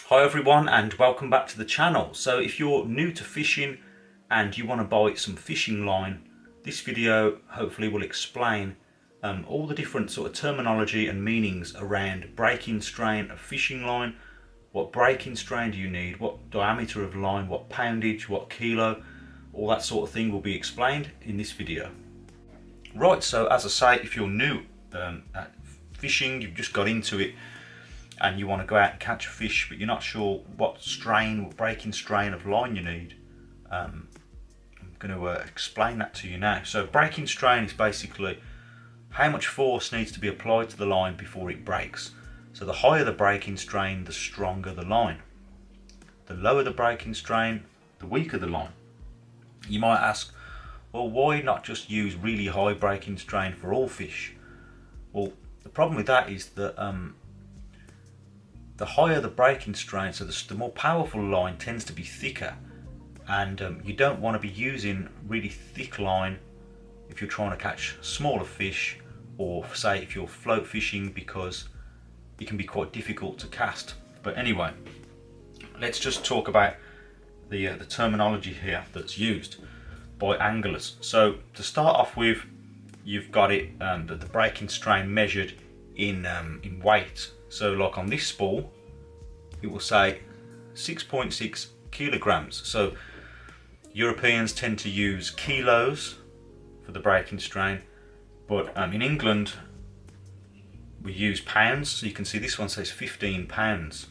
Hi everyone and welcome back to the channel. So if you're new to fishing and you want to buy some fishing line, this video hopefully will explain all the different sort of terminology and meanings around breaking strain of fishing line. What breaking strain do you need, what diameter of line, what poundage, what kilo, all that sort of thing will be explained in this video. Right, so as I say, if you're new at fishing, you've just got into it and you want to go out and catch a fish but you're not sure what strain, what breaking strain of line you need, I'm going to explain that to you now. So breaking strain is basically how much force needs to be applied to the line before it breaks. So the higher the breaking strain, the stronger the line. The lower the breaking strain, the weaker the line. You might ask, well, why not just use really high breaking strain for all fish? Well, the problem with that is that the higher the breaking strain, so the more powerful line tends to be thicker, and you don't want to be using really thick line if you're trying to catch smaller fish, or say if you're float fishing, because it can be quite difficult to cast. But anyway, let's just talk about the terminology here that's used by anglers. So to start off with, you've got it the breaking strain measured in weight. So like on this spool, it will say 6.6 kilograms. So Europeans tend to use kilos for the breaking strain, but in England we use pounds. So you can see this one says 15 pounds.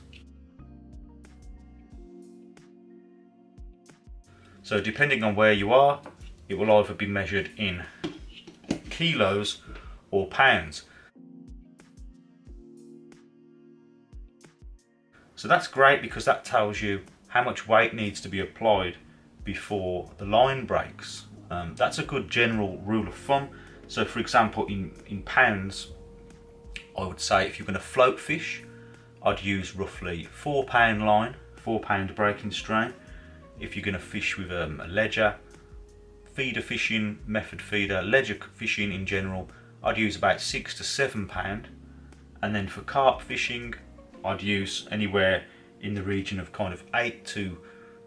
So depending on where you are, it will either be measured in kilos or pounds. So that's great because that tells you how much weight needs to be applied before the line breaks. That's a good general rule of thumb. So for example, in pounds, I would say if you're going to float fish, I'd use roughly 4 pound line, 4 pound breaking strain. If you're going to fish with a ledger, feeder fishing, method feeder, ledger fishing in general, I'd use about 6 to 7 pound. And then for carp fishing, I'd use anywhere in the region of kind of 8 to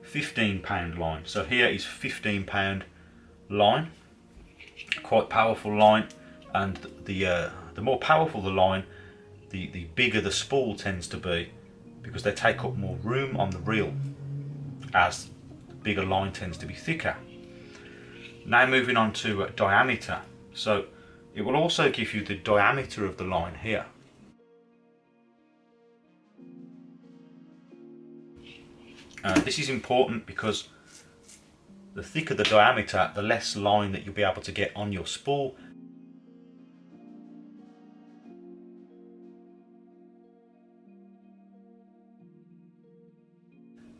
15 pound line. So here is 15 pound line, quite powerful line, and the more powerful the line, the bigger the spool tends to be, because they take up more room on the reel as the bigger line tends to be thicker. Now moving on to diameter. So it will also give you the diameter of the line here. This is important because the thicker the diameter, the less line that you'll be able to get on your spool.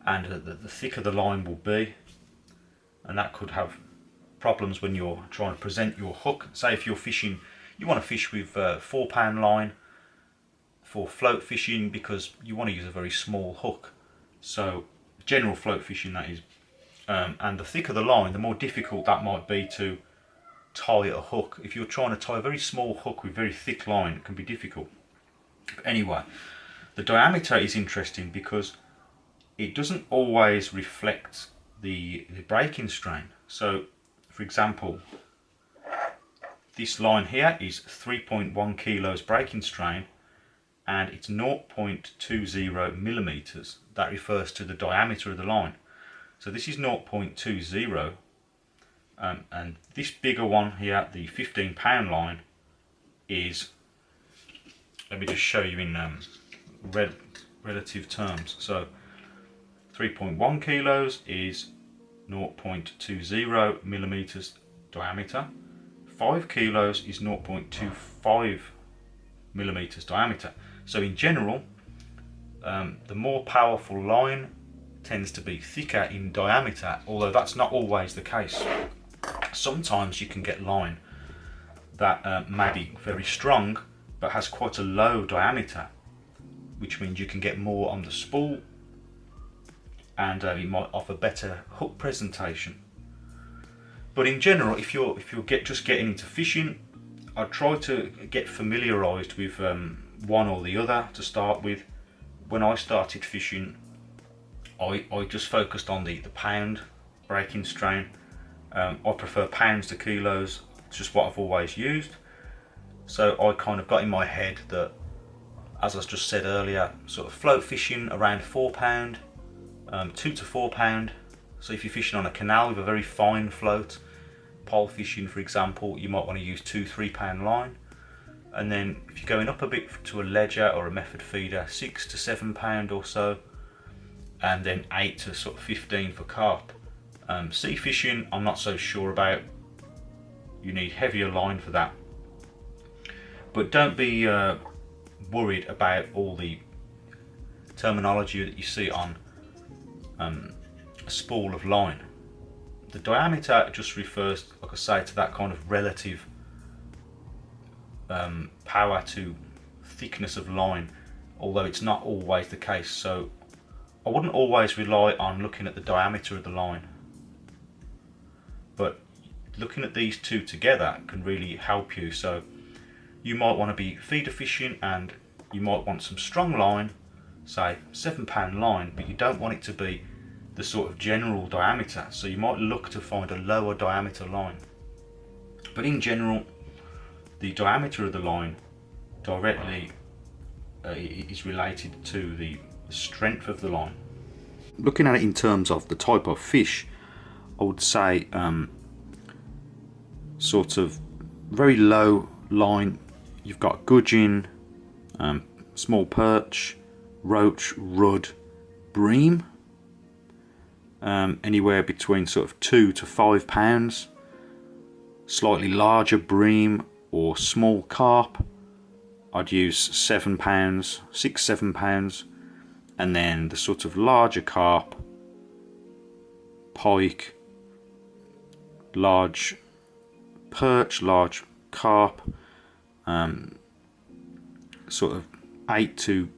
And the thicker the line will be, and that could have problems when you're trying to present your hook. Say if you're fishing, you want to fish with 4 pound line for float fishing because you want to use a very small hook. So general float fishing, that is, and the thicker the line, the more difficult that might be to tie a hook. If you're trying to tie a very small hook with very thick line, it can be difficult. But anyway, the diameter is interesting because it doesn't always reflect the breaking strain. So for example, this line here is 3.1 kilos breaking strain, and it's 0.20 millimeters. That refers to the diameter of the line. So this is 0.20, and this bigger one here, the 15 pound line, is, let me just show you in relative terms. So 3.1 kilos is 0.20 millimeters diameter. 5 kilos is 0.25 millimeters diameter. So in general, the more powerful line tends to be thicker in diameter, although that's not always the case. Sometimes you can get line that may be very strong but has quite a low diameter, which means you can get more on the spool, and it might offer better hook presentation. But in general, if you're just getting into fishing, I'd try to get familiarised with one or the other to start with. When I started fishing, I just focused on the pound breaking strain. I prefer pounds to kilos, it's just what I've always used. So I kind of got in my head that, as I just said earlier, sort of float fishing around £4, 2 to 4 pound. So if you're fishing on a canal with a very fine float, pole fishing for example, you might want to use 2-3 pound line. And then if you're going up a bit to a ledger or a method feeder, 6 to 7 pound or so, and then 8 to sort of 15 for carp. Sea fishing, I'm not so sure about. You need heavier line for that. But don't be worried about all the terminology that you see on a spool of line. The diameter just refers, like I say, to that kind of relative power to thickness of line, although it's not always the case. So I wouldn't always rely on looking at the diameter of the line, but looking at these two together can really help you. So you might want to be feeder fishing and you might want some strong line, say 7 pound line, but you don't want it to be the sort of general diameter, so you might look to find a lower diameter line. But in general, the diameter of the line directly is related to the strength of the line. Looking at it in terms of the type of fish, I would say sort of very low line, you've got gudgeon, small perch, roach, rudd, bream, anywhere between sort of 2 to 5 pounds. Slightly larger bream or small carp, I'd use 7 pounds, 6-7 pounds, and then the sort of larger carp, pike, large perch, large carp, sort of 8 to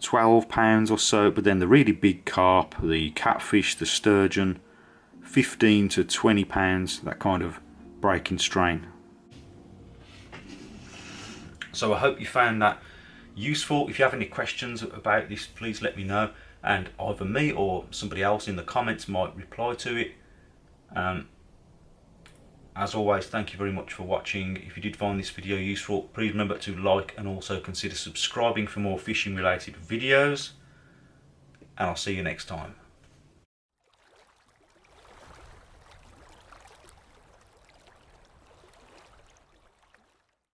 12 pounds or so. But then the really big carp, the catfish, the sturgeon, 15 to 20 pounds, that kind of breaking strain. So I hope you found that useful. If you have any questions about this, please let me know, and either me or somebody else in the comments might reply to it. As always, thank you very much for watching. If you did find this video useful, please remember to like and also consider subscribing for more fishing related videos, and I'll see you next time.